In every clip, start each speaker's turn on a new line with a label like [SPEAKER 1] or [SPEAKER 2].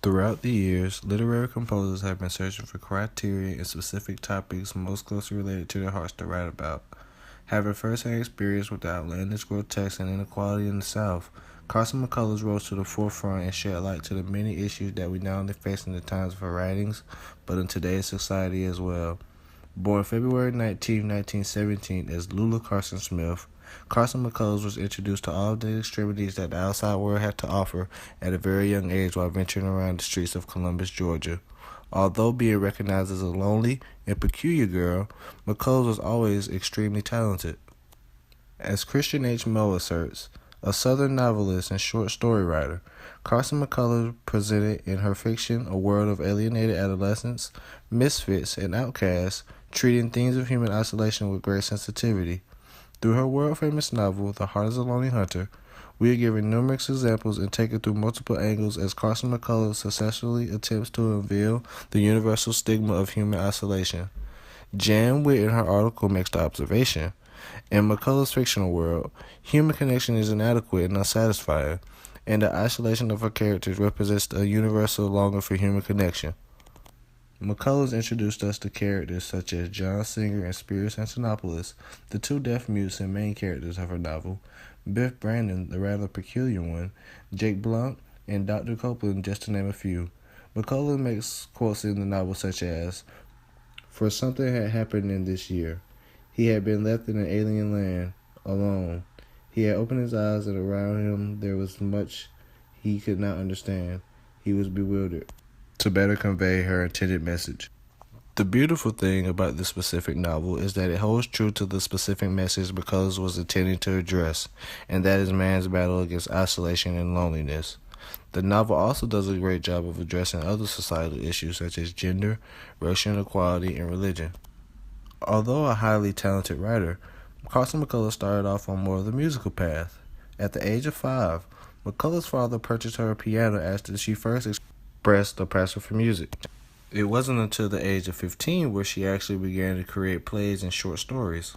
[SPEAKER 1] Throughout the years, literary composers have been searching for criteria and specific topics most closely related to their hearts to write about. Having first-hand experience with the outlandish, grotesque, and inequality in the South, Carson McCullers rose to the forefront and shed light to the many issues that we not only face in the times of her writings, but in today's society as well. Born February 19, 1917 as Lula Carson Smith, Carson McCullers was introduced to all of the extremities that the outside world had to offer at a very young age while venturing around the streets of Columbus, Georgia. Although being recognized as a lonely and peculiar girl, McCullers was always extremely talented. As Christian H. Moe asserts, a Southern novelist and short story writer, Carson McCullers presented in her fiction a world of alienated adolescents, misfits, and outcasts, treating themes of human isolation with great sensitivity. Through her world-famous novel, The Heart is a Lonely Hunter, we are given numerous examples and taken through multiple angles as Carson McCullers successfully attempts to unveil the universal stigma of human isolation. Jan Witt in her article makes the observation, in McCullers' fictional world, human connection is inadequate and unsatisfying, and the isolation of her characters represents a universal longing for human connection. McCullers introduced us to characters such as John Singer and Spiros Antonopoulos, the two deaf mutes and main characters of her novel, Biff Brandon, the rather peculiar one, Jake Blount, and Dr. Copeland, just to name a few. McCullers makes quotes in the novel such as, "For something had happened in this year. He had been left in an alien land, alone. He had opened his eyes, and around him there was much he could not understand. He was bewildered," to better convey her intended message. The beautiful thing about this specific novel is that it holds true to the specific message McCullers was intending to address, and that is man's battle against isolation and loneliness. The novel also does a great job of addressing other societal issues such as gender, racial inequality, and religion. Although a highly talented writer, Carson McCullers started off on more of the musical path. At the age of 5, McCullers' father purchased her a piano after she first expressed a passion for music. It wasn't until the age of 15 where she actually began to create plays and short stories.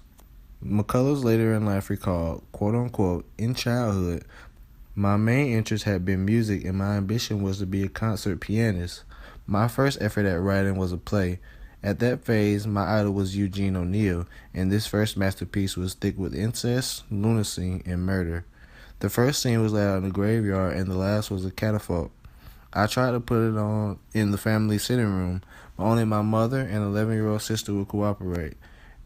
[SPEAKER 1] McCullers later in life recalled, quote-unquote, "In childhood, my main interest had been music and my ambition was to be a concert pianist. My first effort at writing was a play. At that phase, my idol was Eugene O'Neill, and this first masterpiece was thick with incest, lunacy, and murder. The first scene was laid out in the graveyard, and the last was a catafalque. I tried to put it on in the family sitting room, but only my mother and 11-year-old sister would cooperate.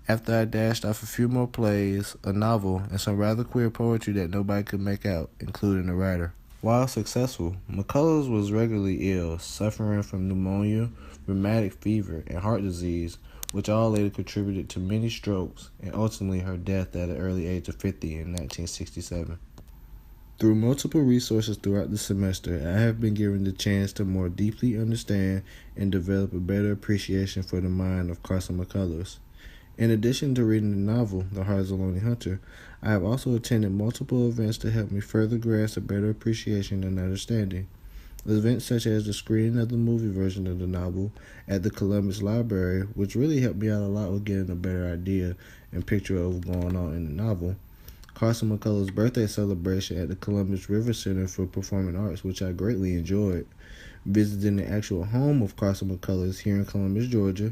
[SPEAKER 1] After I dashed off a few more plays, a novel, and some rather queer poetry that nobody could make out, including the writer." While successful, McCullers was regularly ill, suffering from pneumonia, rheumatic fever, and heart disease, which all later contributed to many strokes and ultimately her death at an early age of 50 in 1967. Through multiple resources throughout the semester, I have been given the chance to more deeply understand and develop a better appreciation for the mind of Carson McCullers. In addition to reading the novel, The Heart is a Lonely Hunter, I have also attended multiple events to help me further grasp a better appreciation and understanding. Events such as the screening of the movie version of the novel at the Columbus Library, which really helped me out a lot with getting a better idea and picture of what's going on in the novel. Carson McCullers' birthday celebration at the Columbus River Center for Performing Arts, which I greatly enjoyed. Visiting the actual home of Carson McCullers here in Columbus, Georgia.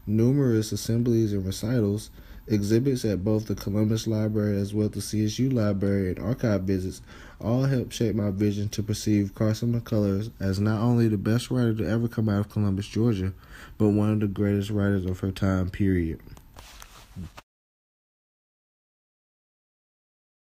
[SPEAKER 1] Numerous assemblies and recitals, exhibits at both the Columbus Library as well as the CSU Library, and archive visits all helped shape my vision to perceive Carson McCullers as not only the best writer to ever come out of Columbus, Georgia, but one of the greatest writers of her time, period.